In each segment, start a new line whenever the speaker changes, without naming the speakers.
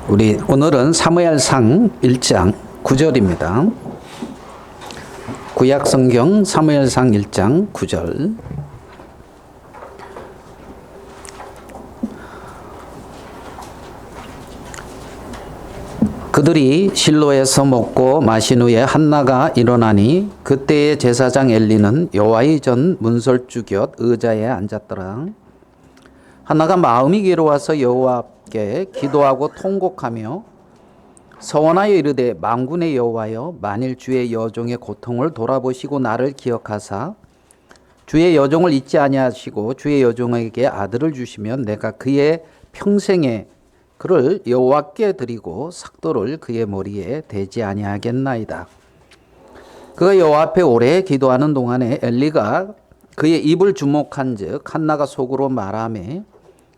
우리 오늘은 사무엘상 1장 9절입니다. 구약 성경 사무엘상 1장 9절. 그들이 실로에서 먹고 마신 후에 한나가 일어나니 그때의 제사장 엘리는 여호와의 전 문설주 곁 의자에 앉았더라. 한나가 마음이 괴로워서 여호와께 기도하고 통곡하며 서원하여 이르되 만군의 여호와여, 만일 주의 여종의 고통을 돌아보시고 나를 기억하사 주의 여종을 잊지 아니하시고 주의 여종에게 아들을 주시면 내가 그의 평생에 그를 여호와께 드리고 삭도를 그의 머리에 대지 아니하겠나이다. 그가 여호와 앞에 오래 기도하는 동안에 엘리가 그의 입을 주목한즉 한나가 속으로 말하며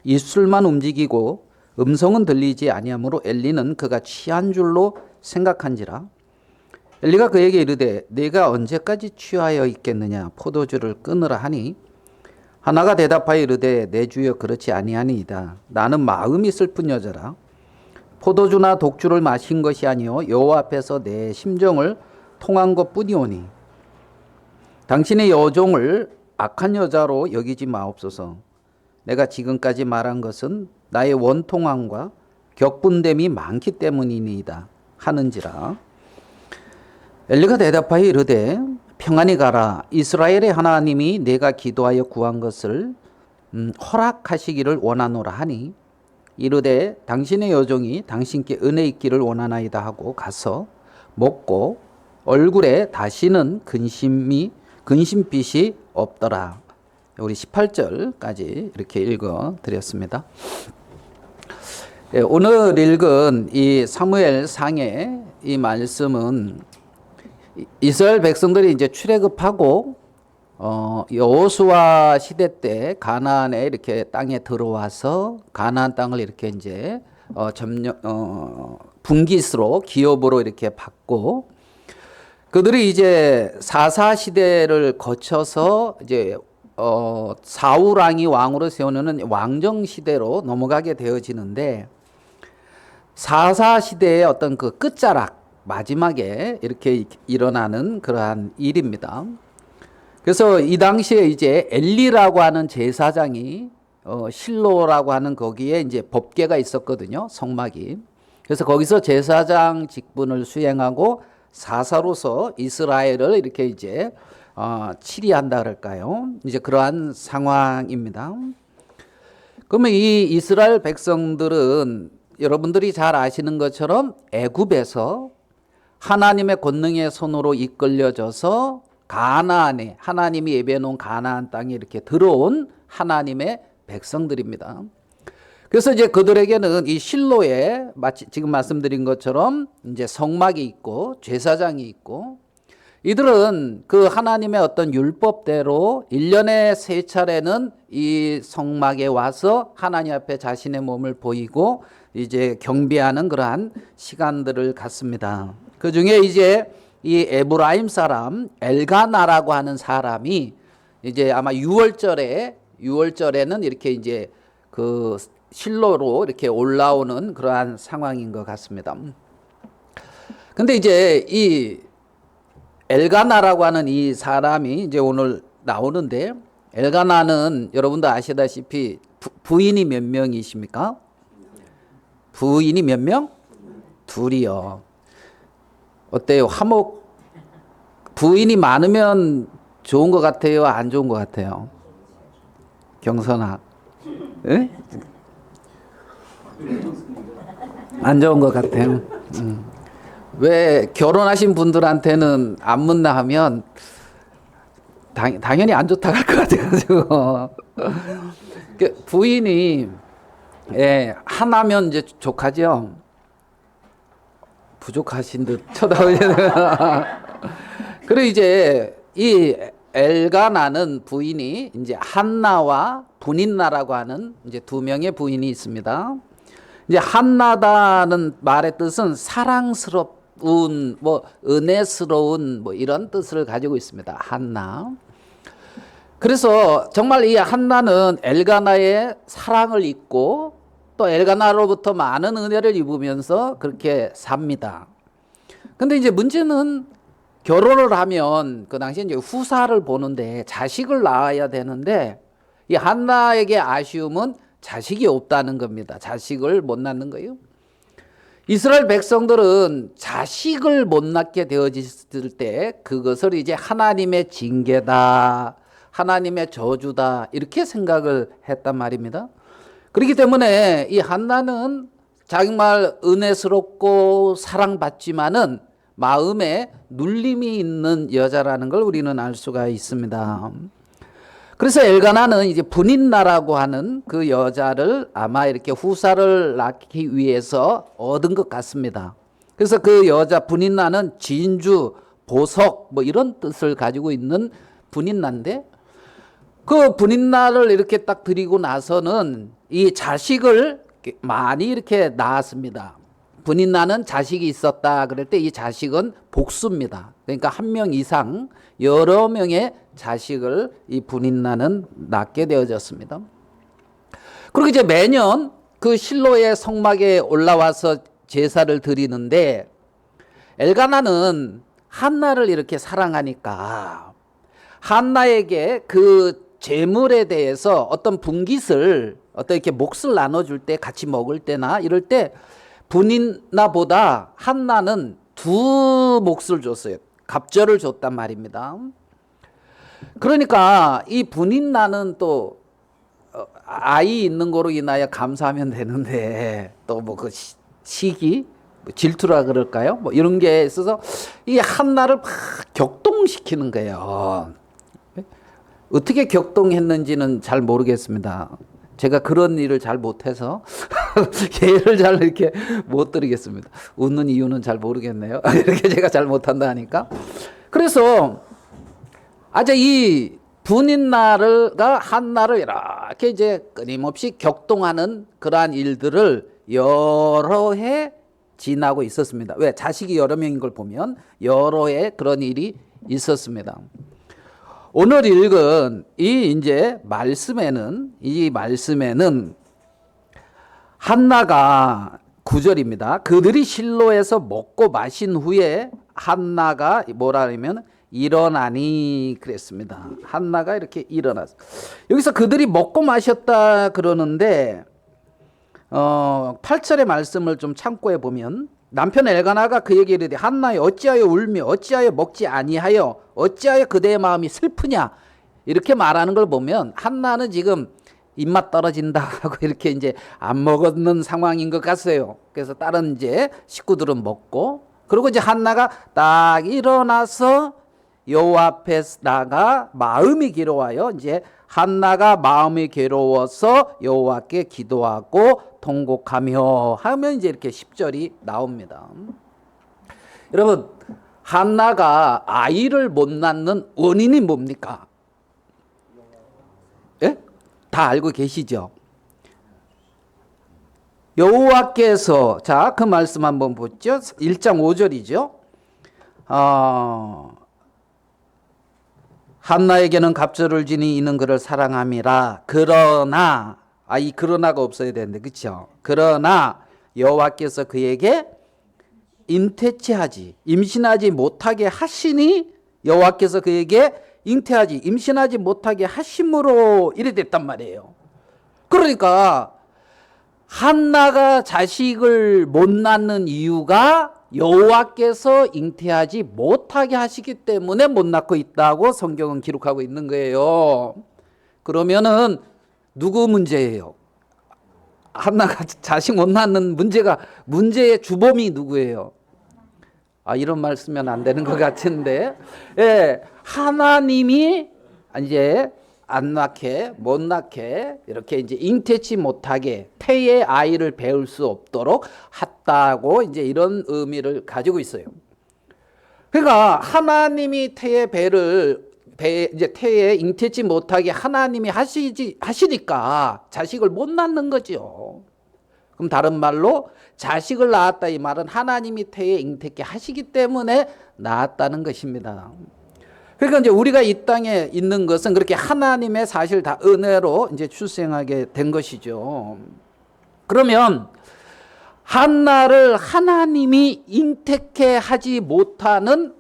입술만 움직이고 음성은 들리지 아니하므로 엘리는 그가 취한 줄로 생각한지라. 엘리가 그에게 이르되 네가 언제까지 취하여 있겠느냐, 포도주를 끊으라 하니 한나가 대답하여 이르되 내 주여 그렇지 아니하니이다. 나는 마음이 슬픈 여자라. 포도주나 독주를 마신 것이 아니요 여호와 앞에서 내 심정을 통한 것뿐이오니 당신의 여종을 악한 여자로 여기지 마옵소서. 내가 지금까지 말한 것은 나의 원통함과 격분됨이 많기 때문이니이다 하는지라. 엘리가 대답하여 이르되 평안히 가라. 이스라엘의 하나님이 내가 기도하여 구한 것을 허락하시기를 원하노라 하니 이르되 당신의 여종이 당신께 은혜 있기를 원하나이다 하고 가서 먹고 얼굴에 다시는 근심빛이 없더라. 우리 18절까지 이렇게 읽어 드렸습니다. 오늘 읽은 이 사무엘상의 이 말씀은 이스라엘 백성들이 이제 출애굽하고 여호수아 시대 때 가나안에 이렇게 땅에 들어와서 가나안 땅을 이렇게 이제 분깃으로 기업으로 이렇게 받고 그들이 이제 사사 시대를 거쳐서 이제 사울 왕이 왕으로 세우는 왕정 시대로 넘어가게 되어지는데 사사 시대의 어떤 그 끝자락 마지막에 이렇게 일어나는 그러한 일입니다. 그래서 이 당시에 이제 엘리라고 하는 제사장이 실로라고 하는 거기에 이제 법궤가 있었거든요. 성막이. 그래서 거기서 제사장 직분을 수행하고 사사로서 이스라엘을 이렇게 이제 치리한다 그럴까요? 이제 그러한 상황입니다. 그러면 이 이스라엘 백성들은 여러분들이 잘 아시는 것처럼 애굽에서 하나님의 권능의 손으로 이끌려져서 가나안에 하나님이 예비해 놓은 가나안 땅에 이렇게 들어온 하나님의 백성들입니다. 그래서 이제 그들에게는 이 실로에 마치 지금 말씀드린 것처럼 이제 성막이 있고 제사장이 있고 이들은 그 하나님의 어떤 율법대로 1년에 3차례는 이 성막에 와서 하나님 앞에 자신의 몸을 보이고 이제 경배하는 그러한 시간들을 갖습니다. 그 중에 이제 이 에브라임 사람 엘가나라고 하는 사람이 이제 아마 6월절에는 이렇게 이제 그 실로로 이렇게 올라오는 그러한 상황인 것 같습니다. 근데 이제 이 엘가나라고 하는 이 사람이 이제 오늘 나오는데 엘가나는 여러분도 아시다시피 부인이 몇 명이십니까? 부인이 몇 명? 둘이요. 어때요? 화목 부인이 많으면 좋은 것 같아요? 안 좋은 것 같아요? 경선아, 에? 안 좋은 것 같아요. 왜 결혼하신 분들한테는 안 묻나 하면 당연히 안 좋다고 할 것 같아가지고 부인이 하나면 이제 족하죠. 부족하신 듯 쳐다보시는. 그리고 이제 이 엘가나는 부인이 이제 한나와 분인나라고 하는 이제 2명의 부인이 있습니다. 이제 한나다는 말의 뜻은 사랑스러운, 뭐 은혜스러운 뭐 이런 뜻을 가지고 있습니다. 한나. 그래서 정말 이 한나는 엘가나의 사랑을 잊고 또 엘가나로부터 많은 은혜를 입으면서 그렇게 삽니다. 근데 이제 문제는 결혼을 하면 그 당시에 이제 후사를 보는데 자식을 낳아야 되는데 이 한나에게 아쉬움은 자식이 없다는 겁니다. 자식을 못 낳는 거예요. 이스라엘 백성들은 자식을 못 낳게 되어졌을 때 그것을 이제 하나님의 징계다, 하나님의 저주다 이렇게 생각을 했단 말입니다. 그렇기 때문에 이 한나는 정말 은혜스럽고 사랑받지만은 마음에 눌림이 있는 여자라는 걸 우리는 알 수가 있습니다. 그래서 엘가나는 이제 분인나라고 하는 그 여자를 아마 이렇게 후사를 낳기 위해서 얻은 것 같습니다. 그래서 그 여자 분인나는 진주, 보석 뭐 이런 뜻을 가지고 있는 분인나인데 그 분인나를 이렇게 딱 드리고 나서는 이 자식을 많이 이렇게 낳았습니다. 분인나는 자식이 있었다 그럴 때 이 자식은 복수입니다. 그러니까 한 명 이상 여러 명의 자식을 이 분인나는 낳게 되어졌습니다. 그리고 이제 매년 그 실로의 성막에 올라와서 제사를 드리는데 엘가나는 한나를 이렇게 사랑하니까 한나에게 그 제물에 대해서 어떤 분깃을 어떤 이렇게 몫을 나눠줄 때 같이 먹을 때나 이럴 때 분인나보다 한나는 두 몫을 줬어요. 갑절을 줬단 말입니다. 그러니까 이 분인나는 또 아이 있는 거로 인하여 감사하면 되는데 또 뭐 그 시기 질투라 그럴까요? 뭐 이런 게 있어서 이 한나를 막 격동시키는 거예요. 어떻게 격동했는지는 잘 모르겠습니다. 제가 그런 일을 잘 못해서 예를 잘 이렇게 못 드리겠습니다. 웃는 이유는 잘 모르겠네요. 이렇게 제가 잘 못한다 하니까. 그래서 아주 이 분인나가 한나를 이렇게 이제 끊임없이 격동하는 그러한 일들을 여러 해 지나고 있었습니다. 왜? 자식이 여러 명인 걸 보면 여러 해 그런 일이 있었습니다. 오늘 읽은 이 이제 말씀에는 한나가 9절입니다. 그들이 실로에서 먹고 마신 후에 한나가 뭐라 하면 일어나니 그랬습니다. 한나가 이렇게 일어났어. 여기서 그들이 먹고 마셨다 그러는데 8절의 말씀을 좀 참고해 보면 남편 엘가나가 그에게 이르되 한나여 어찌하여 울며 어찌하여 먹지 아니하여 어찌하여 그대의 마음이 슬프냐 이렇게 말하는 걸 보면 한나는 지금 입맛 떨어진다 하고 이렇게 이제 안 먹는 상황인 것 같아요. 그래서 다른 이제 식구들은 먹고 그리고 이제 한나가 딱 일어나서 여호와 앞에 나가 마음이 괴로워요. 이제 한나가 마음이 괴로워서 여호와께 기도하고 통곡하며 하면 이제 이렇게 10절이 나옵니다. 여러분 한나가 아이를 못 낳는 원인이 뭡니까? 예? 다 알고 계시죠? 여호와께서 자, 그 말씀 한번 보죠. 1장 5절이죠. 한나에게는 갑절을 지니 이는 그를 사랑함이라. 그러나 이 그러나가 없어야 되는데 그렇죠? 그러나 여호와께서 그에게 임신하지 못하게 하시니 여호와께서 그에게 임신하지 못하게 하심으로 이래 됐단 말이에요. 그러니까 한나가 자식을 못 낳는 이유가 여호와께서 잉태하지 못하게 하시기 때문에 못 낳고 있다고 성경은 기록하고 있는 거예요. 그러면은 누구 문제예요? 한나가 자식 못 낳는 문제의 주범이 누구예요? 이런 말 쓰면 안 되는 것 같은데, 예, 하나님이 이제 안 낳게, 못 낳게, 이렇게 이제 잉태치 못하게 태의 아이를 배울 수 없도록 했다고 이제 이런 의미를 가지고 있어요. 그러니까 하나님이 이제 태에 잉태치 못하게 하나님이 하시니까 자식을 못 낳는 거죠. 그럼 다른 말로 자식을 낳았다 이 말은 하나님이 태에 잉태케 하시기 때문에 낳았다는 것입니다. 그러니까 이제 우리가 이 땅에 있는 것은 그렇게 하나님의 사실 다 은혜로 이제 출생하게 된 것이죠. 그러면 한나를 하나님이 잉태케 하지 못하는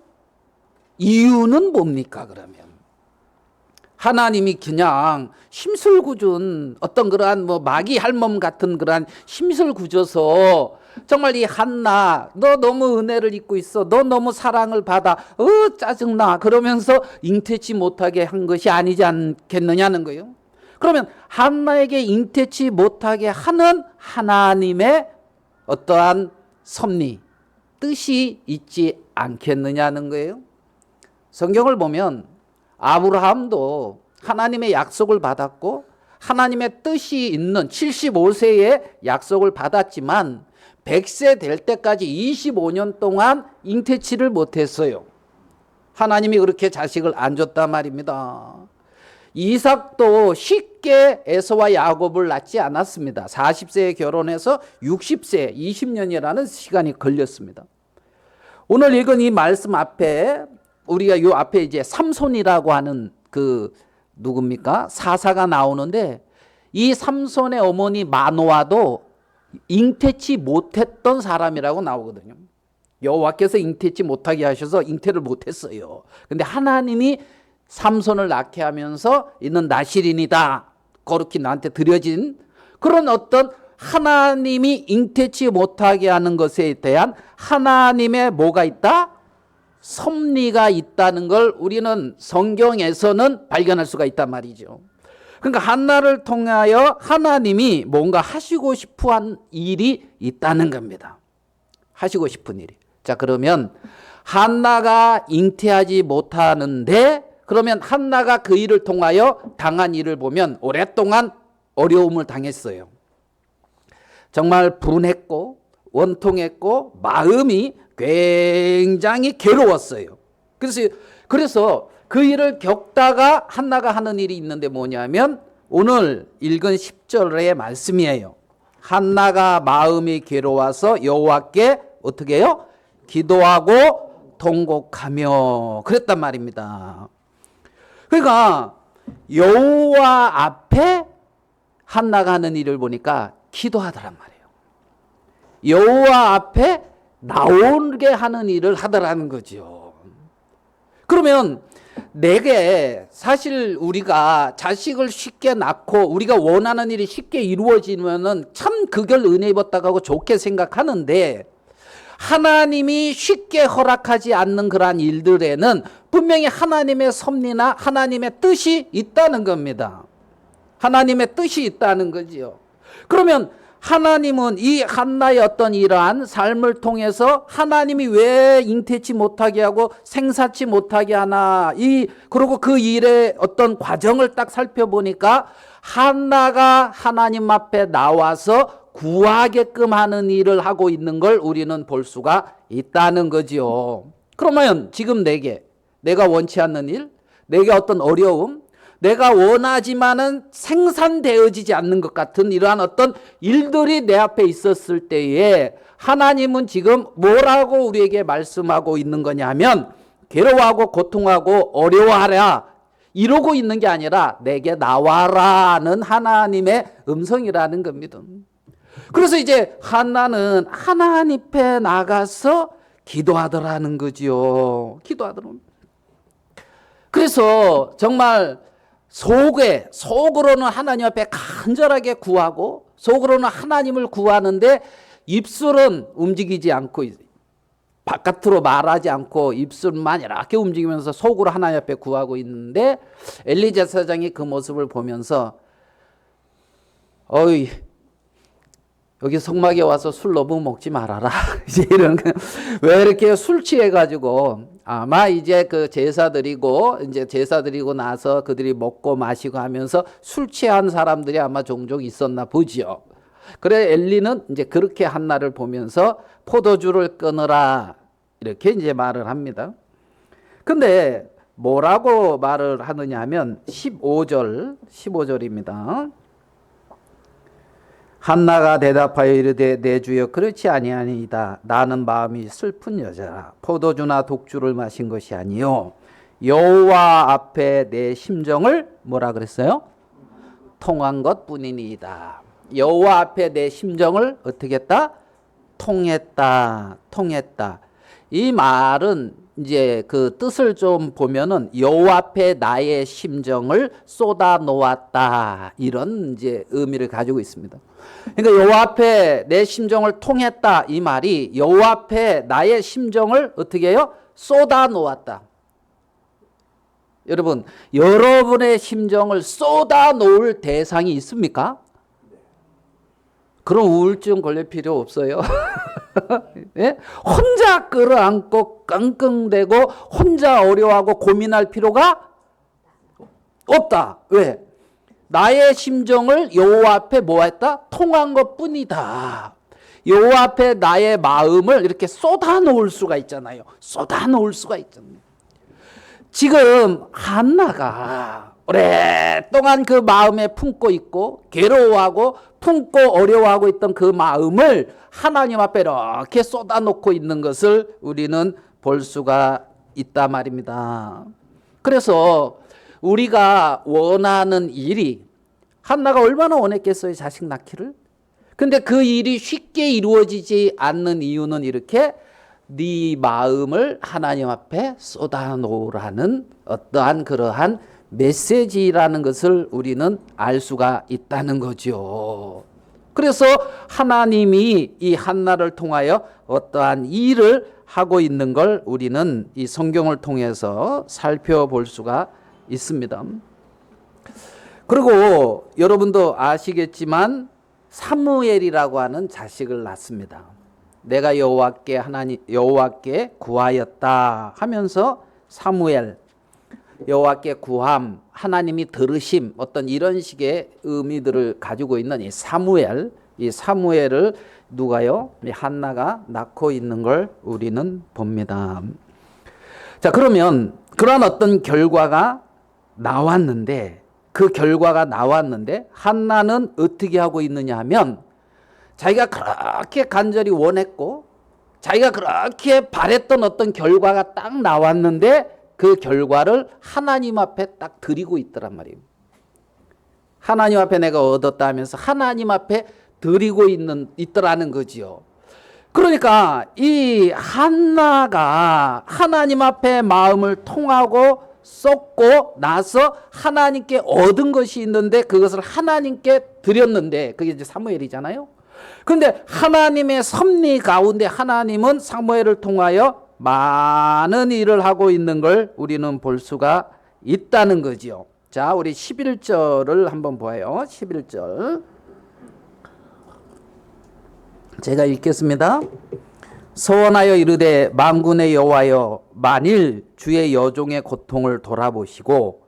이유는 뭡니까? 그러면 하나님이 그냥 심술궂은 어떤 그러한 뭐 마귀 할멈 같은 그러한 심술궂어서 정말 이 한나 너 너무 은혜를 입고 있어, 너 너무 사랑을 받아, 짜증나 그러면서 잉태치 못하게 한 것이 아니지 않겠느냐는 거예요. 그러면 한나에게 잉태치 못하게 하는 하나님의 어떠한 섭리, 뜻이 있지 않겠느냐는 거예요. 성경을 보면 아브라함도 하나님의 약속을 받았고 하나님의 뜻이 있는 75세에 약속을 받았지만 100세 될 때까지 25년 동안 잉태치를 못했어요. 하나님이 그렇게 자식을 안 줬단 말입니다. 이삭도 쉽게 에서와 야곱을 낳지 않았습니다. 40세에 결혼해서 60세 20년이라는 시간이 걸렸습니다. 오늘 읽은 이 말씀 앞에 우리가 이 앞에 이제 삼손이라고 하는 그 누굽니까? 사사가 나오는데 이 삼손의 어머니 마노아도 잉태치 못했던 사람이라고 나오거든요. 여호와께서 잉태치 못하게 하셔서 잉태를 못했어요. 근데 하나님이 삼손을 낳게 하면서 이는 나실인이다, 거룩히 나한테 드려진 그런 어떤 하나님이 잉태치 못하게 하는 것에 대한 하나님의 뭐가 있다? 섭리가 있다는 걸 우리는 성경에서는 발견할 수가 있단 말이죠. 그러니까 한나를 통하여 하나님이 뭔가 하시고 싶어 한 일이 있다는 겁니다. 하시고 싶은 일이. 자, 그러면 한나가 잉태하지 못하는데 그러면 한나가 그 일을 통하여 당한 일을 보면 오랫동안 어려움을 당했어요. 정말 분했고 원통했고 마음이 굉장히 괴로웠어요. 그래서 그 일을 겪다가 한나가 하는 일이 있는데 뭐냐면 오늘 읽은 10절의 말씀이에요. 한나가 마음이 괴로워서 여호와께 어떻게 해요? 기도하고 통곡하며 그랬단 말입니다. 그러니까 여호와 앞에 한나가 하는 일을 보니까 기도하더란 말이에요. 여호와 앞에 나오게 하는 일을 하더라는 거죠. 그러면 내게 사실 우리가 자식을 쉽게 낳고 우리가 원하는 일이 쉽게 이루어지면은 참 그걸 은혜 입었다고 하고 좋게 생각하는데 하나님이 쉽게 허락하지 않는 그러한 일들에는 분명히 하나님의 섭리나 하나님의 뜻이 있다는 겁니다. 하나님의 뜻이 있다는 거지요. 그러면 하나님은 이 한나의 어떤 이러한 삶을 통해서 하나님이 왜 잉태치 못하게 하고 생사치 못하게 하나, 그리고 그 일의 어떤 과정을 딱 살펴보니까 한나가 하나님 앞에 나와서 구하게끔 하는 일을 하고 있는 걸 우리는 볼 수가 있다는 거지요. 그러면 지금 내가 원치 않는 일, 내게 어떤 어려움, 내가 원하지만은 생산되어지지 않는 것 같은 이러한 어떤 일들이 내 앞에 있었을 때에 하나님은 지금 뭐라고 우리에게 말씀하고 있는 거냐면 괴로워하고 고통하고 어려워하라 이러고 있는 게 아니라 내게 나와라는 하나님의 음성이라는 겁니다. 그래서 이제 한나는 하나님 앞에 나가서 기도하더라는 거지요. 기도하더라는. 그래서 정말 속으로는 하나님 앞에 간절하게 구하고 속으로는 하나님을 구하는데 입술은 움직이지 않고 바깥으로 말하지 않고 입술만 이렇게 움직이면서 속으로 하나님 앞에 구하고 있는데 엘리 제사장이 그 모습을 보면서 어이 여기 성막에 와서 술 너무 먹지 말아라. 이제 이런 왜 이렇게 술 취해가지고 아마 이제 그 제사 드리고 나서 그들이 먹고 마시고 하면서 술 취한 사람들이 아마 종종 있었나 보지요. 그래 엘리는 이제 그렇게 한나를 보면서 포도주를 끊으라 이렇게 이제 말을 합니다. 근데 뭐라고 말을 하느냐 하면 15절입니다. 한나가 대답하여 이르되 내 주여 그렇지 아니하니이다. 나는 마음이 슬픈 여자라. 포도주나 독주를 마신 것이 아니요 여호와 앞에 내 심정을 뭐라 그랬어요? 통한 것뿐이니이다. 여호와 앞에 내 심정을 어떻게 했다? 통했다. 이 말은 이제 그 뜻을 좀 보면은 여호와 앞에 나의 심정을 쏟아 놓았다. 이런 이제 의미를 가지고 있습니다. 그러니까 여호와 앞에 내 심정을 통했다. 이 말이 여호와 앞에 나의 심정을 어떻게 해요? 쏟아 놓았다. 여러분, 여러분의 심정을 쏟아 놓을 대상이 있습니까? 그런 우울증 걸릴 필요 없어요. 예? 혼자 끌어안고 끙끙대고 혼자 어려워하고 고민할 필요가 없다. 왜? 나의 심정을 여호와 앞에 뭐했다? 통한 것뿐이다. 여호와 앞에 나의 마음을 이렇게 쏟아놓을 수가 있잖아요. 지금 한나가 오랫동안 그 마음에 품고 있고 괴로워하고 품고 어려워하고 있던 그 마음을 하나님 앞에 이렇게 쏟아놓고 있는 것을 우리는 볼 수가 있단 말입니다. 그래서 우리가 원하는 일이, 한나가 얼마나 원했겠어요, 자식 낳기를. 근데 그 일이 쉽게 이루어지지 않는 이유는 이렇게 네 마음을 하나님 앞에 쏟아놓으라는 어떠한 그러한 메시지라는 것을 우리는 알 수가 있다는 거죠. 그래서 하나님이 이 한나를 통하여 어떠한 일을 하고 있는 걸 우리는 이 성경을 통해서 살펴볼 수가 있습니다. 그리고 여러분도 아시겠지만 사무엘이라고 하는 자식을 낳습니다. 내가 여호와께 구하였다 하면서 사무엘, 여호와께 구함, 하나님이 들으심, 어떤 이런 식의 의미들을 가지고 있는 이 사무엘을 누가요? 한나가 낳고 있는 걸 우리는 봅니다. 자, 그러면 그런 어떤 결과가 나왔는데, 한나는 어떻게 하고 있느냐 하면, 자기가 그렇게 간절히 원했고 자기가 그렇게 바랬던 어떤 결과가 딱 나왔는데 그 결과를 하나님 앞에 딱 드리고 있더란 말이에요. 하나님 앞에 내가 얻었다 하면서 하나님 앞에 드리고 있더라는 거지요. 그러니까 이 한나가 하나님 앞에 마음을 통하고 쏟고 나서 하나님께 얻은 것이 있는데 그것을 하나님께 드렸는데, 그게 이제 사무엘이잖아요. 그런데 하나님의 섭리 가운데 하나님은 사무엘을 통하여 많은 일을 하고 있는 걸 우리는 볼 수가 있다는 거지요. 자, 우리 11절을 한번 보아요. 11절. 제가 읽겠습니다. 서원하여 이르되 만군의 여호와여, 만일 주의 여종의 고통을 돌아보시고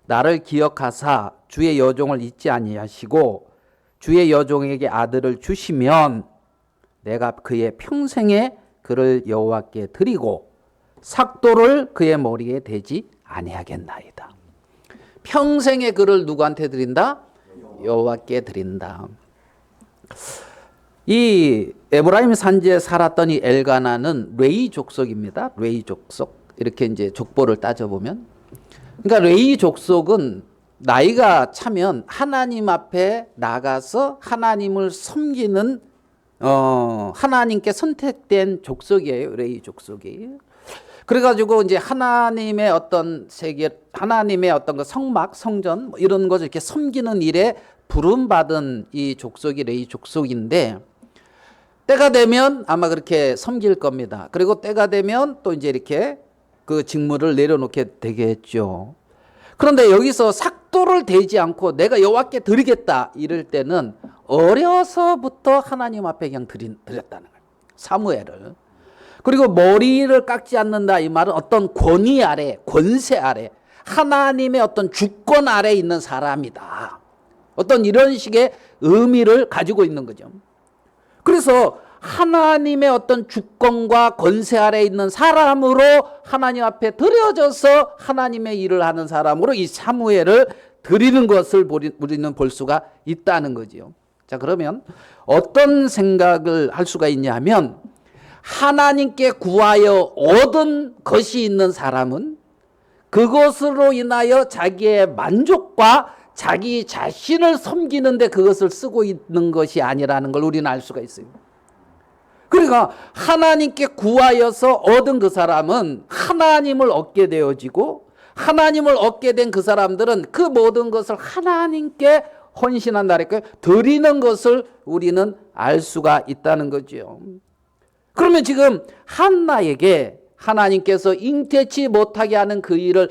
나를 기억하사 주의 여종을 잊지 아니하시고 주의 여종에게 아들을 주시면 내가 그의 평생에 그를 여호와께 드리고 삭도를 그의 머리에 대지 아니하겠나이다. 평생에 그를 누구한테 드린다? 여호와께 드린다. 이 에브라임 산지에 살았던 이 엘가나는 레위 족속입니다. 레위 족속. 이렇게 이제 족보를 따져보면, 그러니까 레위 족속은 나이가 차면 하나님 앞에 나가서 하나님을 섬기는 하나님께 선택된 족속이에요. 레위 족속이. 그래가지고 이제 하나님의 어떤 세계, 하나님의 어떤 그 성막, 성전 뭐 이런 것을 이렇게 섬기는 일에 부름받은 이 족속이 레위 족속인데, 때가 되면 아마 그렇게 섬길 겁니다. 그리고 때가 되면 또 이제 이렇게 그 직무를 내려놓게 되겠죠. 그런데 여기서 삭도를 대지 않고 내가 여호와께 드리겠다 이럴 때는 어려서부터 하나님 앞에 그냥 드렸다는 거예요. 사무엘을. 그리고 머리를 깎지 않는다 이 말은 어떤 권위 아래, 권세 아래, 하나님의 어떤 주권 아래 있는 사람이다. 어떤 이런 식의 의미를 가지고 있는 거죠. 그래서 하나님의 어떤 주권과 권세 아래 있는 사람으로 하나님 앞에 드려져서 하나님의 일을 하는 사람으로 이 사무엘을 드리는 것을 우리는 볼 수가 있다는 거지요. 자, 그러면 어떤 생각을 할 수가 있냐면, 하나님께 구하여 얻은 것이 있는 사람은 그것으로 인하여 자기의 만족과 자기 자신을 섬기는데 그것을 쓰고 있는 것이 아니라는 걸 우리는 알 수가 있어요. 그러니까 하나님께 구하여서 얻은 그 사람은 하나님을 얻게 되어지고, 하나님을 얻게 된 그 사람들은 그 모든 것을 하나님께 헌신한다니까요. 드리는 것을 우리는 알 수가 있다는 거죠. 그러면 지금 한나에게 하나님께서 잉태치 못하게 하는 그 일을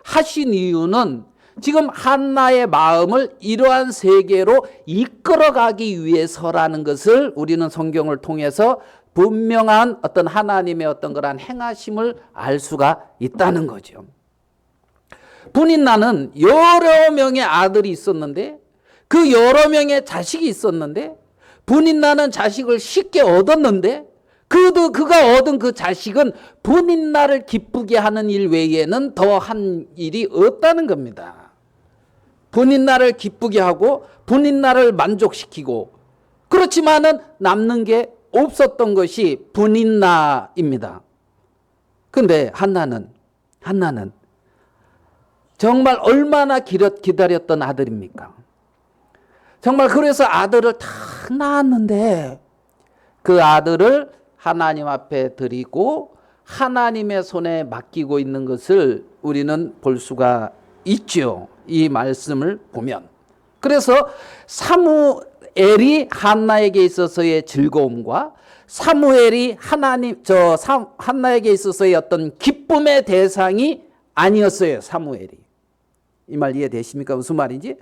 하신 이유는 지금 한나의 마음을 이러한 세계로 이끌어가기 위해서라는 것을 우리는 성경을 통해서 분명한 어떤 하나님의 어떤 그러한 행하심을 알 수가 있다는 거죠. 분인나는 여러 명의 아들이 있었는데, 그 여러 명의 자식이 있었는데, 분인나는 자식을 쉽게 얻었는데, 그가 얻은 그 자식은 분인나를 기쁘게 하는 일 외에는 더 한 일이 없다는 겁니다. 분인나를 기쁘게 하고 분인나를 만족시키고, 그렇지만은 남는 게 없었던 것이 분인나입니다. 그런데 한나는 정말 얼마나 기다렸던 아들입니까? 정말 그래서 아들을 다 낳았는데 그 아들을 하나님 앞에 드리고 하나님의 손에 맡기고 있는 것을 우리는 볼 수가 있죠. 이 말씀을 보면. 그래서 사무엘이 한나에게 있어서의 즐거움과 사무엘이 한나에게 있어서의 어떤 기쁨의 대상이 아니었어요. 사무엘이. 이 말 이해되십니까? 무슨 말인지?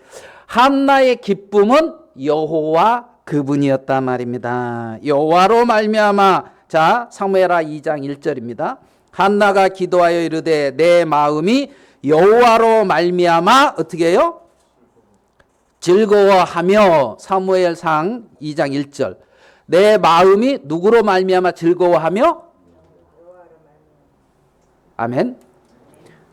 한나의 기쁨은 여호와 그분이었단 말입니다. 여호와로 말미암아. 자, 사무엘하 2장 1절입니다. 한나가 기도하여 이르되 내 마음이 여호와로 말미암아 어떻게 해요? 즐거워하며. 사무엘상 2장 1절. 내 마음이 누구로 말미암아 즐거워하며? 아멘.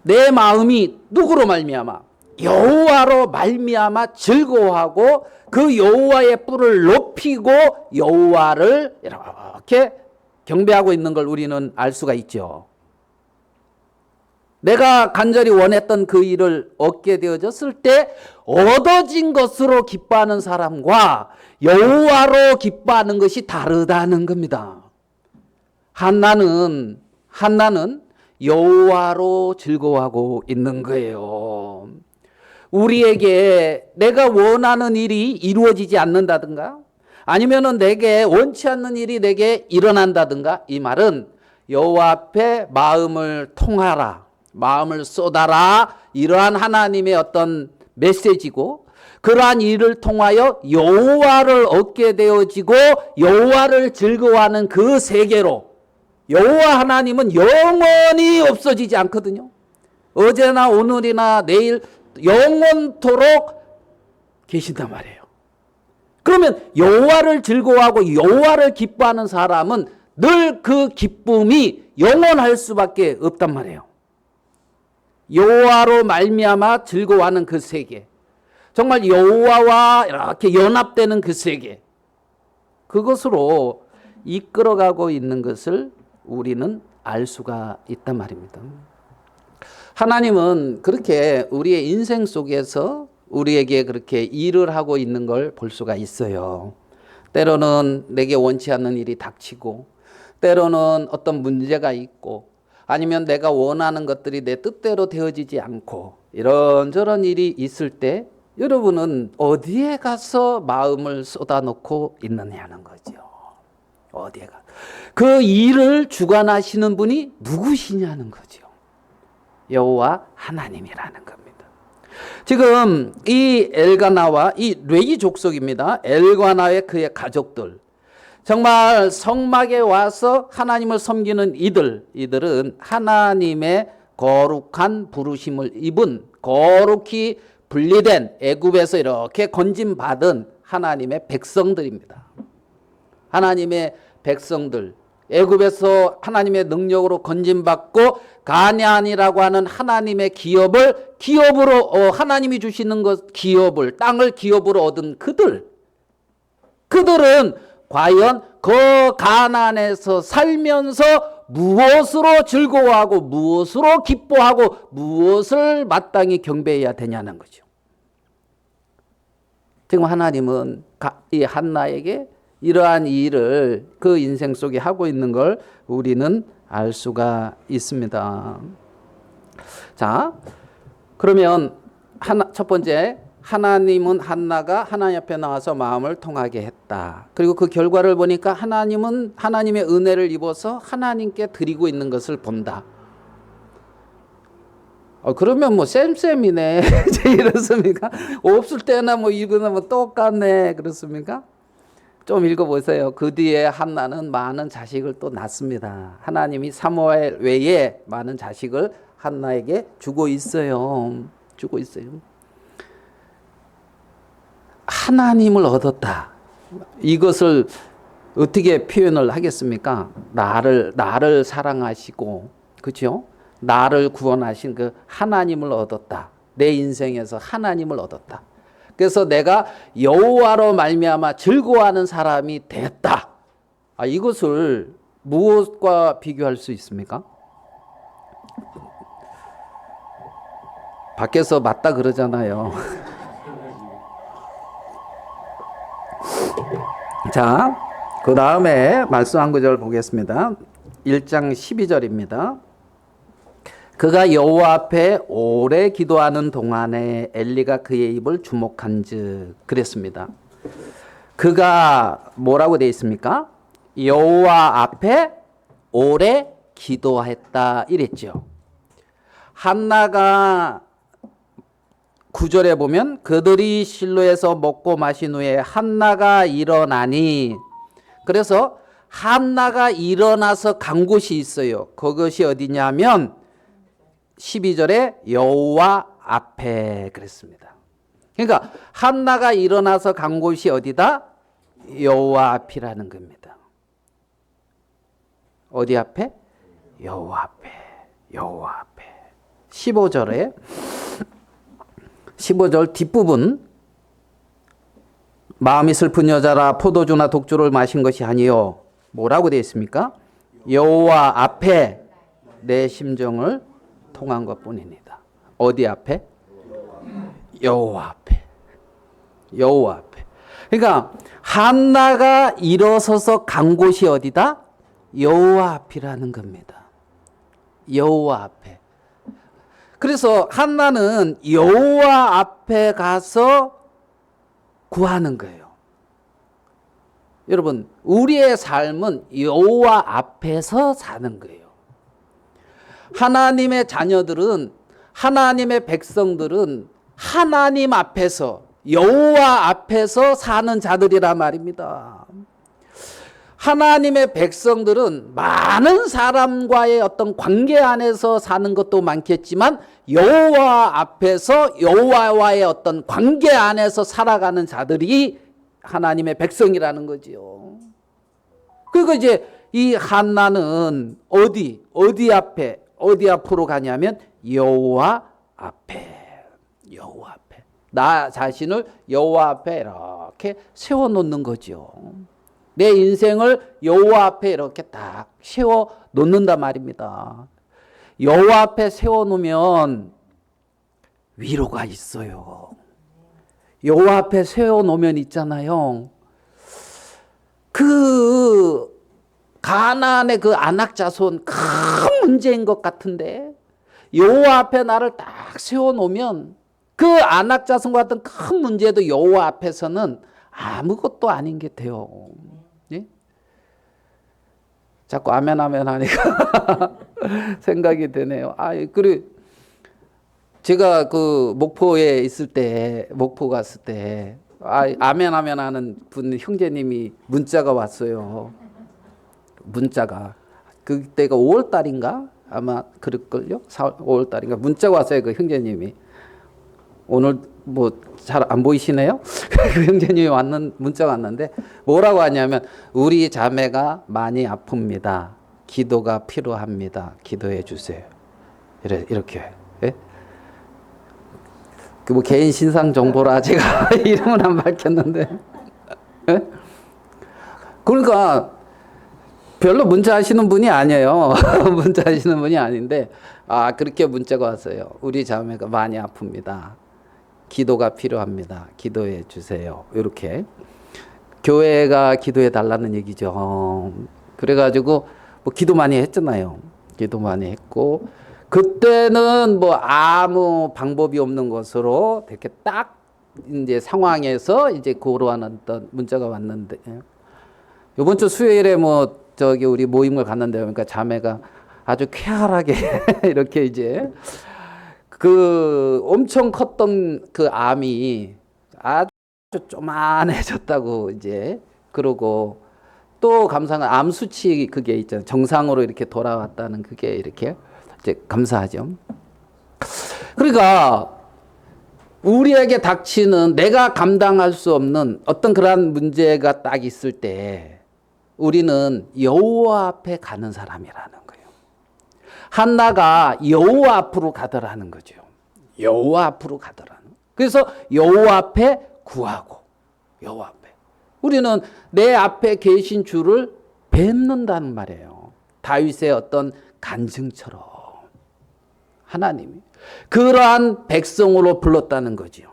내 마음이 누구로 말미암아? 여호와로 말미암아 즐거워하고 그 여호와의 뿔을 높이고 여호와를 이렇게 경배하고 있는 걸 우리는 알 수가 있죠. 내가 간절히 원했던 그 일을 얻게 되어졌을 때 얻어진 것으로 기뻐하는 사람과 여호와로 기뻐하는 것이 다르다는 겁니다. 한나는 여호와로 즐거워하고 있는 거예요. 우리에게 내가 원하는 일이 이루어지지 않는다든가 아니면은 내게 원치 않는 일이 내게 일어난다든가, 이 말은 여호와 앞에 마음을 통하라, 마음을 쏟아라, 이러한 하나님의 어떤 메시지고, 그러한 일을 통하여 여호와를 얻게 되어지고 여호와를 즐거워하는 그 세계로, 여호와 하나님은 영원히 없어지지 않거든요. 어제나 오늘이나 내일 영원토록 계신단 말이에요. 그러면 여호와를 즐거워하고 여호와를 기뻐하는 사람은 늘 그 기쁨이 영원할 수밖에 없단 말이에요. 여호와로 말미암아 즐거워하는 그 세계, 정말 여호와와 이렇게 연합되는 그 세계, 그것으로 이끌어가고 있는 것을 우리는 알 수가 있단 말입니다. 하나님은 그렇게 우리의 인생 속에서 우리에게 그렇게 일을 하고 있는 걸 볼 수가 있어요. 때로는 내게 원치 않는 일이 닥치고, 때로는 어떤 문제가 있고, 아니면 내가 원하는 것들이 내 뜻대로 되어지지 않고, 이런저런 일이 있을 때 여러분은 어디에 가서 마음을 쏟아놓고 있느냐는 거죠. 어디에 가? 그 일을 주관하시는 분이 누구시냐는 거죠. 여호와 하나님이라는 겁니다. 지금 이 엘가나와 이 레위 족속입니다. 엘가나의 그의 가족들, 정말 성막에 와서 하나님을 섬기는 이들은 하나님의 거룩한 부르심을 입은, 거룩히 분리된, 애굽에서 이렇게 건짐받은 하나님의 백성들입니다. 하나님의 백성들, 애굽에서 하나님의 능력으로 건짐받고 가나안이라고 하는 하나님의 기업으로 하나님이 주시는 것, 땅을 기업으로 얻은 그들은 과연 그 가나안에서 살면서 무엇으로 즐거워하고 무엇으로 기뻐하고 무엇을 마땅히 경배해야 되냐는 거죠. 지금 하나님은 이 한나에게 이러한 일을 그 인생 속에 하고 있는 걸 우리는 알 수가 있습니다. 자, 그러면 첫 번째, 하나님은 한나가 하나님 앞에 나와서 마음을 통하게 했다. 그리고 그 결과를 보니까 하나님은 하나님의 은혜를 입어서 하나님께 드리고 있는 것을 본다. 그러면 뭐 쌤쌤이네 이렇습니까? 없을 때나 뭐 이거는 뭐 똑같네 그렇습니까? 좀 읽어보세요. 그 뒤에 한나는 많은 자식을 또 낳습니다. 하나님이 사무엘 외에 많은 자식을 한나에게 주고 있어요. 주고 있어요. 하나님을 얻었다. 이것을 어떻게 표현을 하겠습니까? 나를 사랑하시고, 그렇죠? 나를 구원하신 그 하나님을 얻었다. 내 인생에서 하나님을 얻었다. 그래서 내가 여호와로 말미암아 즐거워하는 사람이 됐다. 이것을 무엇과 비교할 수 있습니까? 밖에서 맞다 그러잖아요. 자, 그 다음에 말씀 한 구절 보겠습니다. 1장 12절입니다. 그가 여호와 앞에 오래 기도하는 동안에 엘리가 그의 입을 주목한즉 그랬습니다. 그가 뭐라고 되어 있습니까? 여호와 앞에 오래 기도했다 이랬죠. 한나가 9절에 보면 그들이 실로에서 먹고 마신 후에 한나가 일어나니, 그래서 한나가 일어나서 간 곳이 있어요. 그것이 어디냐면 12절에 여호와 앞에 그랬습니다. 그러니까 한나가 일어나서 간 곳이 어디다? 여호와 앞이라는 겁니다. 어디 앞에? 여호와 앞에. 여호와 앞에. 15절 뒷부분, 마음이 슬픈 여자라 포도주나 독주를 마신 것이 아니요. 뭐라고 되어 있습니까? 여호와 앞에 내 심정을 통한 것뿐입니다. 어디 앞에? 여호와 앞에. 여호와 앞에. 그러니까 한나가 일어서서 간 곳이 어디다? 여호와 앞이라는 겁니다. 여호와 앞에. 그래서 한나는 여호와 앞에 가서 구하는 거예요. 여러분, 우리의 삶은 여호와 앞에서 사는 거예요. 하나님의 자녀들은, 하나님의 백성들은 하나님 앞에서, 여호와 앞에서 사는 자들이란 말입니다. 하나님의 백성들은 많은 사람과의 어떤 관계 안에서 사는 것도 많겠지만 여호와 앞에서 여호와와의 어떤 관계 안에서 살아가는 자들이 하나님의 백성이라는 거지요. 그리고 이제 이 한나는 어디 앞으로 가냐면 여호와 앞에. 여호와 앞에. 나 자신을 여호와 앞에 이렇게 세워놓는 거죠. 내 인생을 여호와 앞에 이렇게 딱 세워 놓는단 말입니다. 여호와 앞에 세워 놓으면 위로가 있어요. 여호와 앞에 세워 놓으면 있잖아요. 그 가나안의 그 아낙 자손 큰 문제인 것 같은데 여호와 앞에 나를 딱 세워 놓으면 그 아낙 자손과 같은 큰 문제도 여호와 앞에서는 아무것도 아닌 게 돼요. 예? 자꾸 아멘 하니까 생각이 되네요. 그리고 제가 그 목포에 있을 때, 목포 갔을 때, 아멘 하는 분 형제님이 문자가 왔어요. 문자가. 그때가 5월 달인가? 아마 그럴걸요? 5월 달인가? 문자가 왔어요. 그 형제님이. 오늘 뭐 잘 안 보이시네요? 그 형제님이 문자가 왔는데 뭐라고 하냐면 우리 자매가 많이 아픕니다. 기도가 필요합니다. 기도해 주세요. 이렇게. 예? 그 뭐 개인 신상 정보라 제가 이름은 안 밝혔는데. 예? 그러니까 별로 문자하시는 분이 아니에요. 문자하시는 분이 아닌데 그렇게 문자가 왔어요. 우리 자매가 많이 아픕니다. 기도가 필요합니다. 기도해 주세요. 이렇게 교회가 기도해 달라는 얘기죠. 그래가지고 뭐 기도 많이 했잖아요. 기도 많이 했고 그때는 뭐 아무 방법이 없는 것으로 이렇게 딱 이제 상황에서 이제 그러한 어떤 문자가 왔는데 이번 주 수요일에 뭐 저기 우리 모임을 갔는데 그러니까 자매가 아주 쾌활하게 이렇게 이제 그 엄청 컸던 그 암이 아주 쪼만해졌다고 이제 그러고 또 감사한 암 수치 그게 있잖아요. 정상으로 이렇게 돌아왔다는 그게 이렇게 이제 감사하죠. 그러니까 우리에게 닥치는 내가 감당할 수 없는 어떤 그러한 문제가 딱 있을 때 우리는 여호와 앞에 가는 사람이라는 거예요. 한나가 여호와 앞으로 가더라는 거죠. 여호와 앞으로 가더라는. 그래서 여호와 앞에 구하고 여호와 앞에. 우리는 내 앞에 계신 주를 뵙는다는 말이에요. 다윗의 어떤 간증처럼 하나님이 그러한 백성으로 불렀다는 거지요.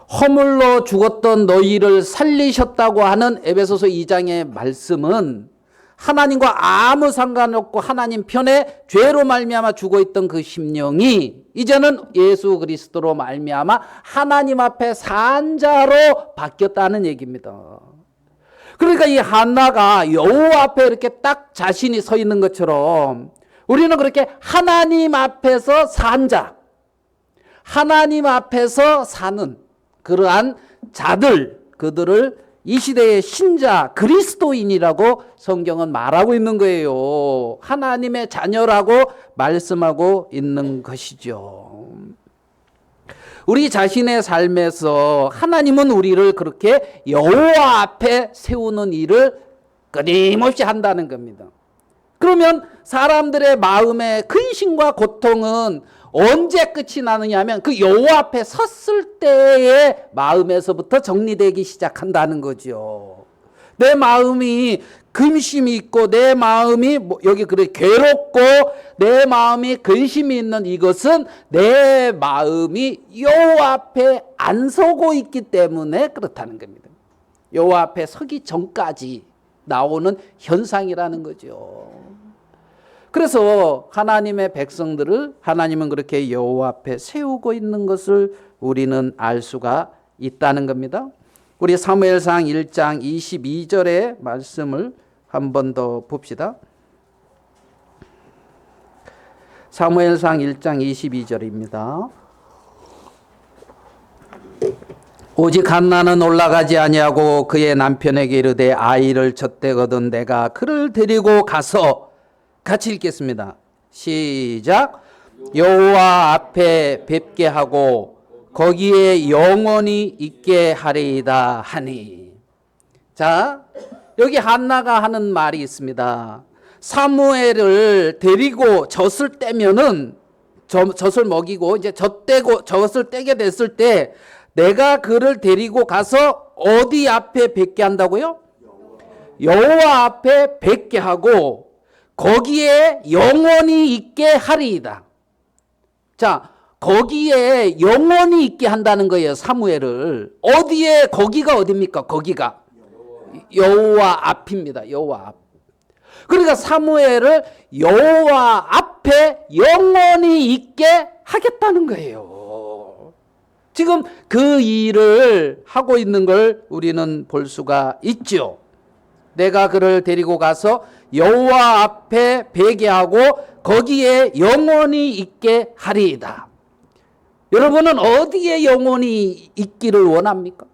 허물로 죽었던 너희를 살리셨다고 하는 에베소서 2장의 말씀은 하나님과 아무 상관없고 하나님 편에 죄로 말미암아 죽어있던 그 심령이 이제는 예수 그리스도로 말미암아 하나님 앞에 산 자로 바뀌었다는 얘기입니다. 그러니까 이 한나가 여호와 앞에 이렇게 딱 자신이 서 있는 것처럼 우리는 그렇게 하나님 앞에서 산 자, 하나님 앞에서 사는 그러한 자들, 그들을 이 시대의 신자, 그리스도인이라고 성경은 말하고 있는 거예요. 하나님의 자녀라고 말씀하고 있는 것이죠. 우리 자신의 삶에서 하나님은 우리를 그렇게 여호와 앞에 세우는 일을 끊임없이 한다는 겁니다. 그러면 사람들의 마음의 근심과 고통은 언제 끝이 나느냐 하면 그 여호와 앞에 섰을 때의 마음에서부터 정리되기 시작한다는 거죠. 내 마음이 근심이 있고 내 마음이 여기 그래 괴롭고 내 마음이 근심이 있는 이것은 내 마음이 여호와 앞에 안 서고 있기 때문에 그렇다는 겁니다. 여호와 앞에 서기 전까지 나오는 현상이라는 거죠. 그래서 하나님의 백성들을 하나님은 그렇게 여호와 앞에 세우고 있는 것을 우리는 알 수가 있다는 겁니다. 우리 사무엘상 1장 22절의 말씀을 한 번 더 봅시다. 사무엘상 1장 22절입니다. 오직 한나는 올라가지 아니하고 그의 남편에게 이르되 아이를 젖대거든 내가 그를 데리고 가서 같이 읽겠습니다. 시작. 여호와 앞에 뵙게 하고 거기에 영원히 있게 하리이다 하니. 자, 여기 한나가 하는 말이 있습니다. 사무엘을 데리고 젖을 떼면은 젖을 먹이고 이제 젖을 떼게 됐을 때 내가 그를 데리고 가서 어디 앞에 뵙게 한다고요? 여호와 앞에 뵙게 하고 거기에 영원히 있게 하리이다. 자, 거기에 영원히 있게 한다는 거예요. 사무엘을. 어디에 거기가 어디입니까? 거기가 여호와 앞입니다. 여호와 앞. 그러니까 사무엘을 여호와 앞에 영원히 있게 하겠다는 거예요. 지금 그 일을 하고 있는 걸 우리는 볼 수가 있죠. 내가 그를 데리고 가서 여호와 앞에 뵈게 하고 거기에 영원히 있게 하리이다. 여러분은 어디에 영원히 있기를 원합니까?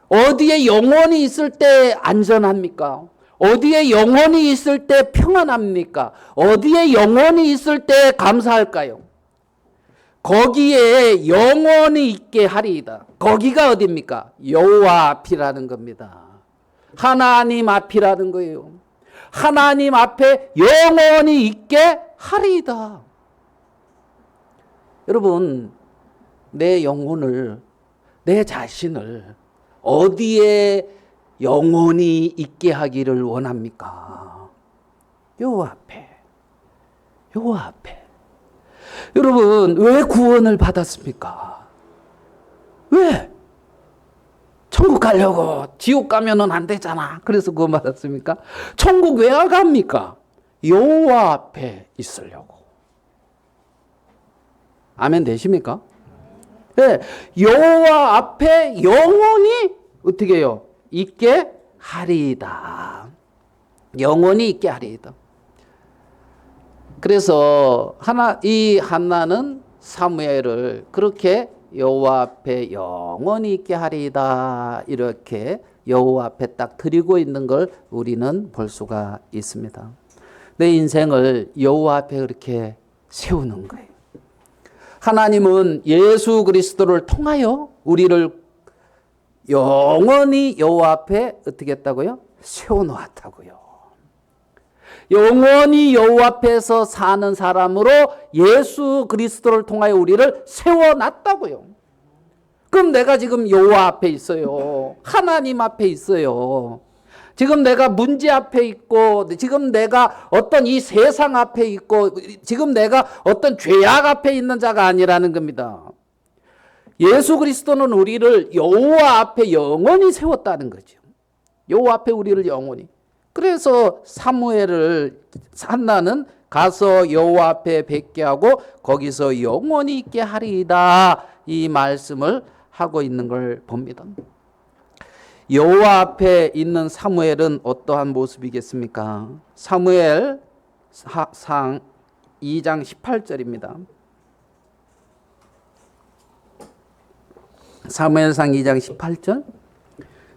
어디에 영원히 있을 때 안전합니까? 어디에 영원히 있을 때 평안합니까? 어디에 영원히 있을 때 감사할까요? 거기에 영원히 있게 하리이다. 거기가 어디입니까? 여호와 앞이라는 겁니다. 하나님 앞이라는 거예요. 하나님 앞에 영원히 있게 하리이다. 여러분, 내 영혼을, 내 자신을 어디에 영원히 있게 하기를 원합니까? 여호와 앞에. 여러분, 왜 구원을 받았습니까? 왜? 천국 가려고. 지옥 가면은 안 되잖아. 그래서 구원 받았습니까? 천국 왜 갑니까? 여호와 앞에 있으려고. 아멘 되십니까? 네, 여호와 앞에 영원히 어떻게 해요? 있게 하리이다. 영원히 있게 하리이다. 그래서 이 한나는 사무엘을 그렇게 여호와 앞에 영원히 있게 하리이다, 이렇게 여호와 앞에 딱 드리고 있는 걸 우리는 볼 수가 있습니다. 내 인생을 여호와 앞에 그렇게 세우는 거예요. 하나님은 예수 그리스도를 통하여 우리를 영원히 여호와 앞에 어떻게 했다고요? 세워놓았다고요. 영원히 여호와 앞에서 사는 사람으로 예수 그리스도를 통하여 우리를 세워놨다고요. 그럼 내가 지금 여호와 앞에 있어요. 하나님 앞에 있어요. 지금 내가 문제 앞에 있고, 지금 내가 어떤 이 세상 앞에 있고, 지금 내가 어떤 죄악 앞에 있는 자가 아니라는 겁니다. 예수 그리스도는 우리를 여호와 앞에 영원히 세웠다는 거죠. 여호와 앞에 우리를 영원히. 그래서 사무엘을 한나는 가서 여호와 앞에 뵙게 하고 거기서 영원히 있게 하리이다, 이 말씀을 하고 있는 걸 봅니다. 여호와 앞에 있는 사무엘은 어떠한 모습이겠습니까? 사무엘상 2장 18절입니다. 사무엘상 2장 18절.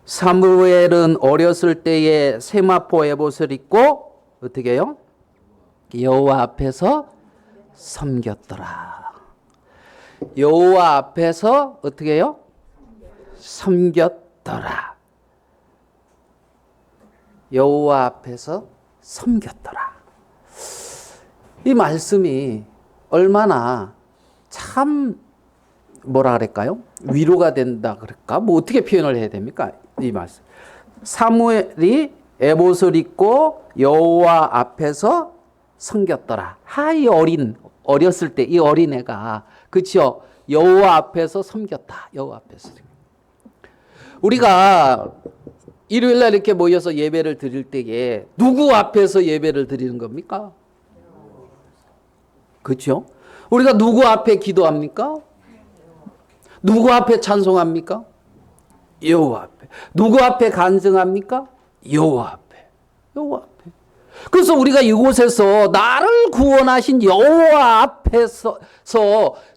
사무엘은 어렸을 때에 세마포 에봇을 입고 어떻게 해요? 여호와 앞에서 섬겼더라. 여호와 앞에서 어떻게 해요? 섬겼더라. 여호와 앞에서 섬겼더라. 이 말씀이 얼마나 참 뭐라 그럴까요? 위로가 된다 그럴까? 뭐 어떻게 표현을 해야 됩니까? 이 말씀. 사무엘이 에봇을 입고 여호와 앞에서 섬겼더라. 이 어렸을 때 이 어린애가, 그렇죠? 여호와 앞에서 섬겼다. 여호와 앞에서. 우리가 일요일 날 이렇게 모여서 예배를 드릴 때에 누구 앞에서 예배를 드리는 겁니까? 그렇죠? 우리가 누구 앞에 기도합니까? 누구 앞에 찬송합니까? 여호와 앞에. 누구 앞에 간증합니까? 여호와 앞에. 여호와 앞에. 그래서 우리가 이곳에서 나를 구원하신 여호와 앞에서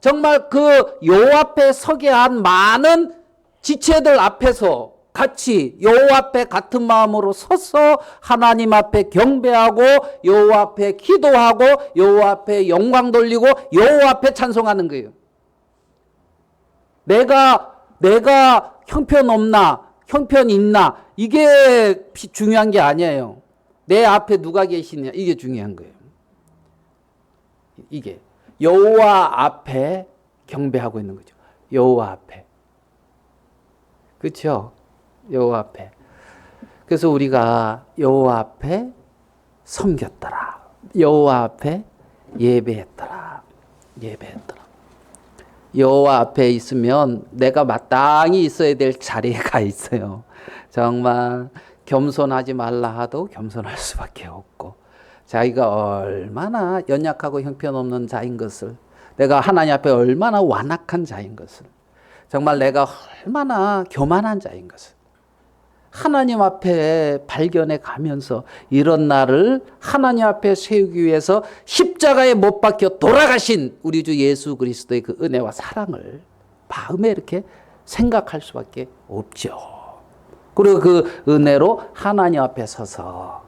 정말 그 여호와 앞에 서게 한 많은 지체들 앞에서 같이 여호와 앞에 같은 마음으로 서서 하나님 앞에 경배하고 여호와 앞에 기도하고 여호와 앞에 영광 돌리고 여호와 앞에 찬송하는 거예요. 내가 형편 없나, 형편 있나, 이게 중요한 게 아니에요. 내 앞에 누가 계시냐, 이게 중요한 거예요. 이게 여호와 앞에 경배하고 있는 거죠. 여호와 앞에. 그렇죠? 여호와 앞에. 그래서 우리가 여호와 앞에 섬겼더라. 여호와 앞에 예배했더라. 여호와 앞에 있으면 내가 마땅히 있어야 될 자리에 가 있어요. 정말 겸손하지 말라 하도 겸손할 수밖에 없고, 자기가 얼마나 연약하고 형편없는 자인 것을, 내가 하나님 앞에 얼마나 완악한 자인 것을, 정말 내가 얼마나 교만한 자인 것을 하나님 앞에 발견해 가면서 이런 나를 하나님 앞에 세우기 위해서 십자가에 못 박혀 돌아가신 우리 주 예수 그리스도의 그 은혜와 사랑을 마음에 이렇게 생각할 수밖에 없죠. 그리고 그 은혜로 하나님 앞에 서서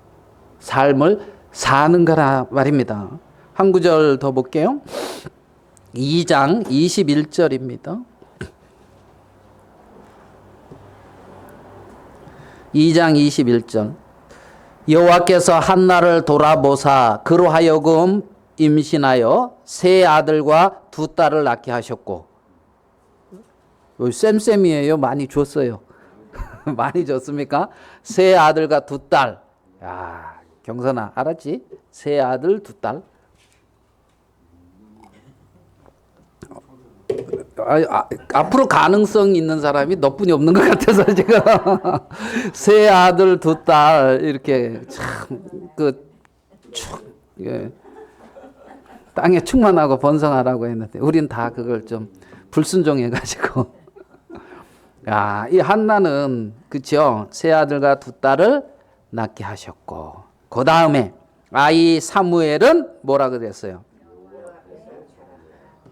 삶을 사는 거라 말입니다. 한 구절 더 볼게요. 2장 21절입니다. 2장 21절. 여호와께서 한나를 돌아보사 그로 하여금 임신하여 세 아들과 두 딸을 낳게 하셨고, 쌤쌤이에요. 많이 줬어요. 많이 줬습니까? 세 아들과 두 딸. 야, 경선아, 알았지? 세 아들, 두 딸. 앞으로 가능성 있는 사람이 너뿐이 없는 것 같아서 지금 세 아들 두 딸 이렇게 참그 예, 땅에 충만하고 번성하라고 했는데 우린 다 그걸 좀 불순종해 가지고 이 한나는 그죠? 세 아들과 두 딸을 낳게 하셨고 그 다음에 아이 사무엘은 뭐라 그랬어요?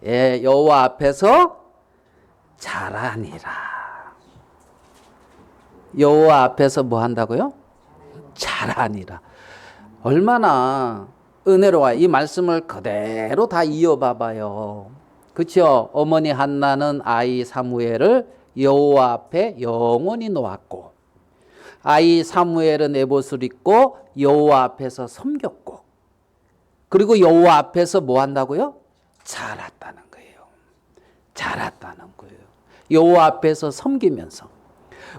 예, 여호와 앞에서 자라니라. 여호와 앞에서 뭐 한다고요? 자라니라. 얼마나 은혜로워요. 이 말씀을 그대로 다 이어봐봐요. 그렇죠? 어머니 한나는 아이 사무엘을 여호와 앞에 영원히 놓았고 아이 사무엘은 에봇을 입고 여호와 앞에서 섬겼고 그리고 여호와 앞에서 뭐 한다고요? 자랐다는 거예요. 자랐다는 거예요. 여호와 앞에서 섬기면서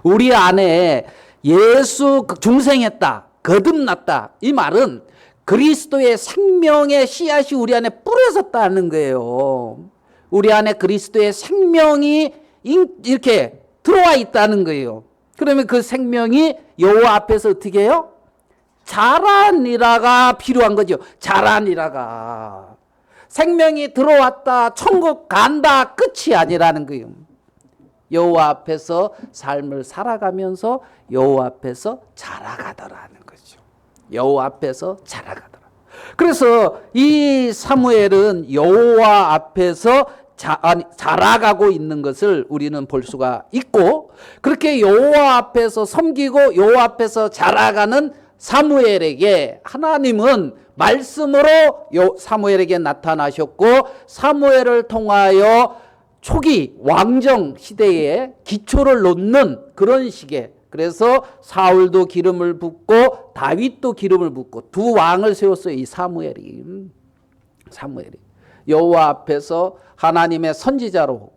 우리 안에 예수 중생했다, 거듭났다. 이 말은 그리스도의 생명의 씨앗이 우리 안에 뿌려졌다는 거예요. 우리 안에 그리스도의 생명이 이렇게 들어와 있다는 거예요. 그러면 그 생명이 여호와 앞에서 어떻게 해요? 자라니라가 필요한 거죠. 자라니라가. 생명이 들어왔다, 천국 간다, 끝이 아니라는 거예요. 여호와 앞에서 삶을 살아가면서 여호와 앞에서 자라가더라는 거죠. 여호와 앞에서 자라가더라. 그래서 이 사무엘은 여호와 앞에서 자라가고 있는 것을 우리는 볼 수가 있고 그렇게 여호와 앞에서 섬기고 여호와 앞에서 자라가는 사무엘에게 하나님은 말씀으로 사무엘에게 나타나셨고 사무엘을 통하여 초기 왕정 시대에 기초를 놓는 그런 식의 그래서 사울도 기름을 붓고 다윗도 기름을 붓고 두 왕을 세웠어요. 이 사무엘이 여호와 앞에서 하나님의 선지자로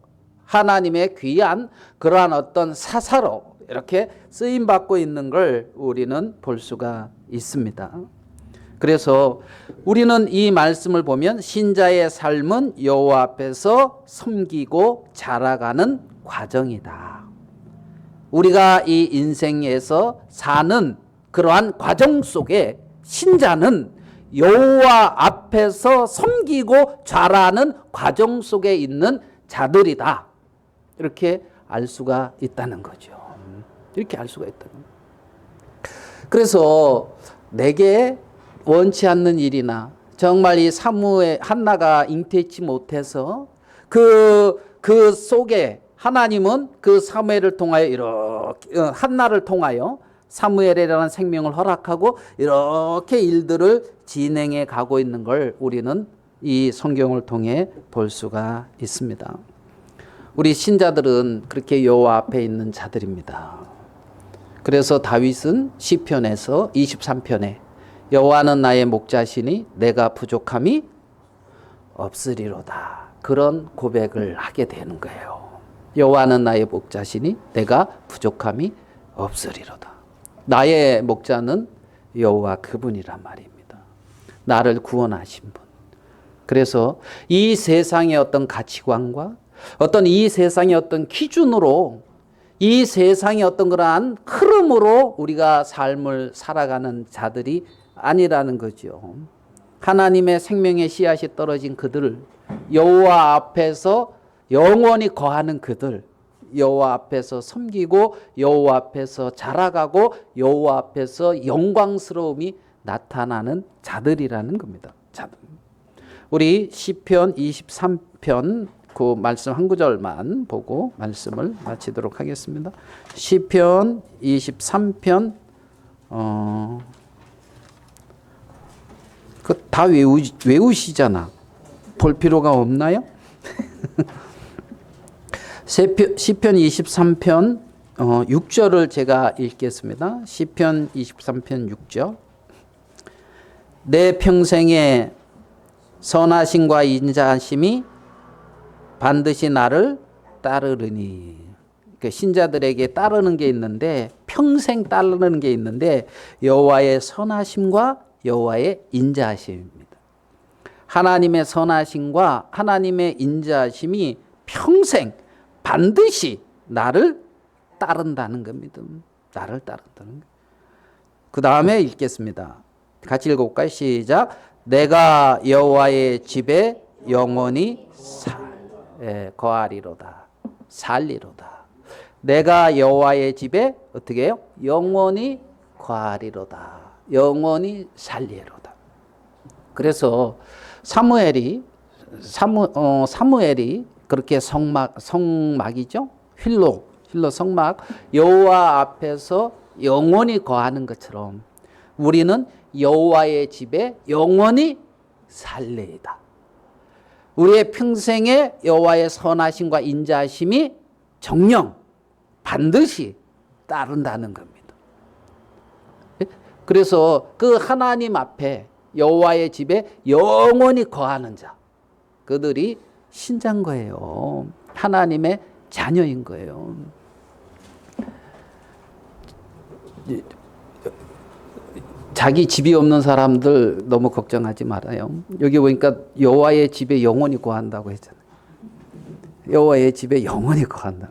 하나님의 귀한 그러한 어떤 사사로 이렇게 쓰임 받고 있는 걸 우리는 볼 수가 있습니다. 그래서 우리는 이 말씀을 보면 신자의 삶은 여호와 앞에서 섬기고 자라가는 과정이다. 우리가 이 인생에서 사는 그러한 과정 속에 신자는 여호와 앞에서 섬기고 자라는 과정 속에 있는 자들이다. 이렇게 알 수가 있다는 거죠. 이렇게 알 수가 있다는 거예요. 그래서 내게 원치 않는 일이나 정말 이 사무엘 한나가 잉태치 못해서 그 속에 하나님은 그 사무엘을 통하여 이렇게 한나를 통하여 사무엘이라는 생명을 허락하고 이렇게 일들을 진행해 가고 있는 걸 우리는 이 성경을 통해 볼 수가 있습니다. 우리 신자들은 그렇게 여호와 앞에 있는 자들입니다. 그래서 다윗은 시편에서 23편에 여호와는 나의 목자시니 내가 부족함이 없으리로다. 그런 고백을 하게 되는 거예요. 여호와는 나의 목자시니 내가 부족함이 없으리로다. 나의 목자는 여호와 그분이란 말입니다. 나를 구원하신 분. 그래서 이 세상의 어떤 가치관과 어떤 이 세상의 어떤 기준으로 이 세상의 어떤 그러한 흐름으로 우리가 삶을 살아가는 자들이 아니라는 거죠. 하나님의 생명의 씨앗이 떨어진 그들, 여호와 앞에서 영원히 거하는 그들, 여호와 앞에서 섬기고 여호와 앞에서 자라가고 여호와 앞에서 영광스러움이 나타나는 자들이라는 겁니다. 자들. 우리 시편 23편 그 말씀 한 구절만 보고 말씀을 마치도록 하겠습니다. 시편 23편 그 다 외우시잖아. 볼 필요가 없나요? 시편 23편 6절을 제가 읽겠습니다. 시편 23편 6절. 내 평생에 선하심과 인자하심이 반드시 나를 따르리니. 그 신자들에게 따르는 게 있는데 평생 따르는 게 있는데 여호와의 선하심과 여호와의 인자하심입니다. 하나님의 선하심과 하나님의 인자하심이 평생 반드시 나를 따른다는 겁니다. 나를 따른다는 거. 그 다음에 읽겠습니다. 같이 읽어볼까요? 시작. 내가 여호와의 집에 영원히 거하리로다. 살리로다. 내가 여호와의 집에 어떻게 해요? 영원히 거하리로다. 영원히 살리로다. 그래서 사무엘이 그렇게 성막이죠. 힐로 성막 여호와 앞에서 영원히 거하는 것처럼 우리는 여호와의 집에 영원히 살리이다. 우리의 평생에 여호와의 선하심과 인자하심이 정령 반드시 따른다는 겁니다. 그래서 그 하나님 앞에 여호와의 집에 영원히 거하는 자, 그들이 신자인 거예요. 하나님의 자녀인 거예요. 자기 집이 없는 사람들 너무 걱정하지 말아요. 여기 보니까 여호와의 집에 영원히 거한다고 했잖아요. 여호와의 집에 영원히 거한다.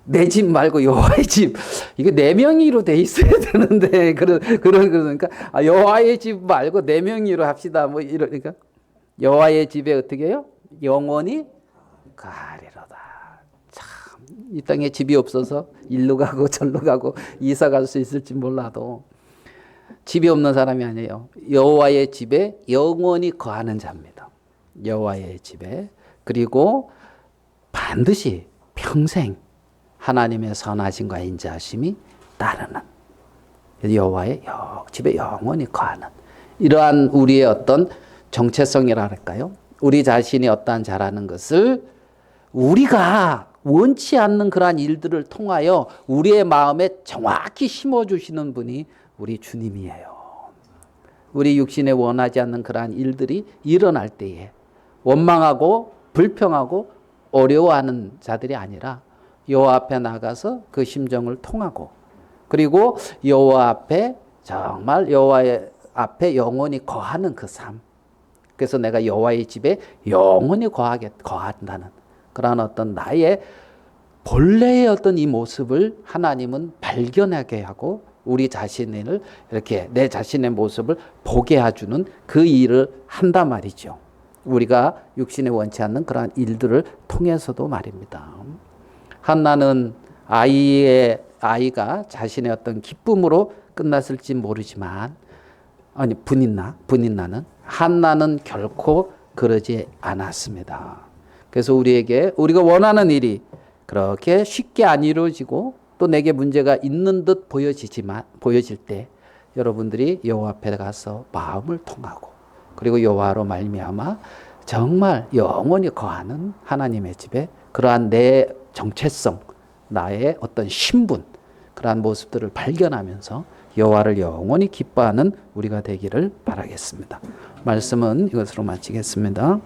내 집 말고 여호와의 집. 이게 네 명의로 돼 있어야 되는데 그러니까 여호와의 집 말고 네 명의로 합시다. 뭐 이러니까 여호와의 집에 어떻게 해요? 영원히 가리로다. 참 이 땅에 집이 없어서 일로 가고 절로 가고 이사 갈 수 있을지 몰라도 집이 없는 사람이 아니에요. 여호와의 집에 영원히 거하는 자입니다. 여호와의 집에. 그리고 반드시 평생 하나님의 선하심과 인자하심이 따르는 여호와의 집에 영원히 거하는 이러한 우리의 어떤 정체성이라 할까요? 우리 자신이 어떠한 자라는 것을 우리가 원치 않는 그러한 일들을 통하여 우리의 마음에 정확히 심어주시는 분이 우리 주님이에요. 우리 육신에 원하지 않는 그러한 일들이 일어날 때에 원망하고 불평하고 어려워하는 자들이 아니라 여호와 앞에 나가서 그 심정을 통하고 그리고 여호와 앞에 정말 여호와의 앞에 영원히 거하는 그 삶. 그래서 내가 여호와의 집에 영원히 거한다는 그러한 어떤 나의 본래의 어떤 이 모습을 하나님은 발견하게 하고 우리 자신을 이렇게 내 자신의 모습을 보게 해주는 그 일을 한단 말이죠. 우리가 육신에 원치 않는 그러한 일들을 통해서도 말입니다. 한나는 아이가 자신의 어떤 기쁨으로 끝났을지 모르지만 분인나는 한나는 결코 그러지 않았습니다. 그래서 우리가 원하는 일이 그렇게 쉽게 안 이루어지고 또 내게 문제가 있는 듯 보여질 때 여러분들이 여호와 앞에 가서 마음을 통하고 그리고 여호와로 말미암아 정말 영원히 거하는 하나님의 집에 그러한 내 정체성, 나의 어떤 신분, 그러한 모습들을 발견하면서 여호와를 영원히 기뻐하는 우리가 되기를 바라겠습니다. 말씀은 이것으로 마치겠습니다.